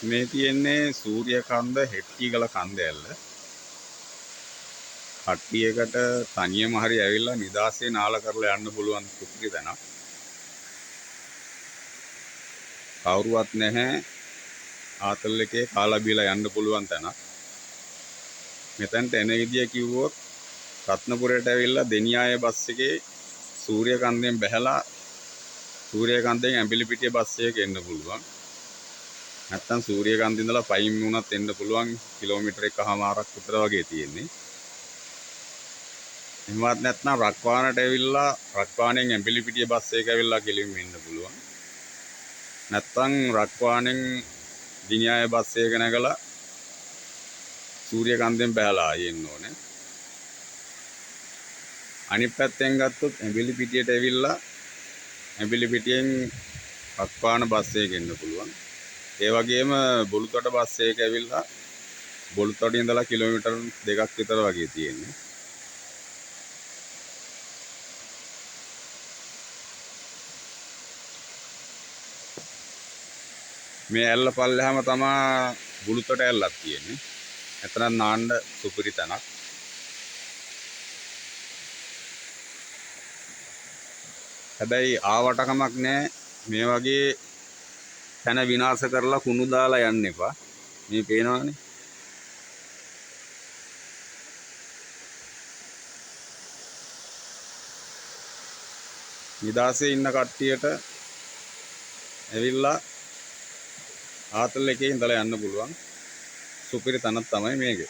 මේ තියෙන්නේ සූර්යකන්ද හෙට්ටිගල කන්ද ඇල්ල. කට්ටියකට තනියම හරි ඇවිල්ලා නිදාසේ නාල කරලා යන්න පුළුවන් සුපිරි තැනක්. කවුරුවත් නැහැ. ආතල් එකේ කාලා බීලා යන්න පුළුවන් තැනක්. මෙතනට එන විදිය කිව්වොත් රත්නපුරයට ඇවිල්ලා දෙනියාය බස් එකේ සූර්යකන්දෙන් බැහැලා සූර්යකන්දෙන් ඇඹිලිපිටිය බස් එකේ එන්න පුළුවන්. නැත්තම් සූර්යකන්ද ඉඳලා පයින් වුණත් එන්න පුළුවන්. කිලෝමීටර් 1කමාරක් විතර වගේ තියෙන්නේ. එහෙමවත් නැත්නම් රක්වානට ඇවිල්ලා රක්වානෙන් ඇඹිලිපිටිය බස් එක ඇවිල්ලා කෙලින්ම එන්න පුළුවන්. නැත්නම් රක්වානෙන් දිනියාය බස් එක නැගලා සූර්යකන්දෙන් බැහැලා ආයෙ එන්න ඕනේ. අනිත් පැත්තෙන් ගත්තොත් ඇඹිලිපිටියට ඇවිල්ලා ඇඹිලිපිටියෙන් රක්වාන බස් එකක එන්න පුළුවන්. ඒ වගේම බොළුතොට බස් එකක ඇවිල්ලා බොළුතොට ඉඳලා කිලෝමීටර් 2ක් විතර වගේ තියෙන්නේ. මේ ඇල්ල පල්ලෙහාම තමයි බුළුතොට ඇල්ලක් තියෙන්නේ. එතන නාන්න සුපිරි තැනක්. හැබැයි ආවට කමක් නැහැ. මේ වගේ තැන විනාශ කරලා කුණු දාලා යන්න එපා. මේ පේනවනේ. නිදාසේ ඉන්න කට්ටියට ඇවිල්ලා ආතල් එකේ ඉඳලා යන්න පුළුවන්. සුපිරි තැනක් තමයි මේක.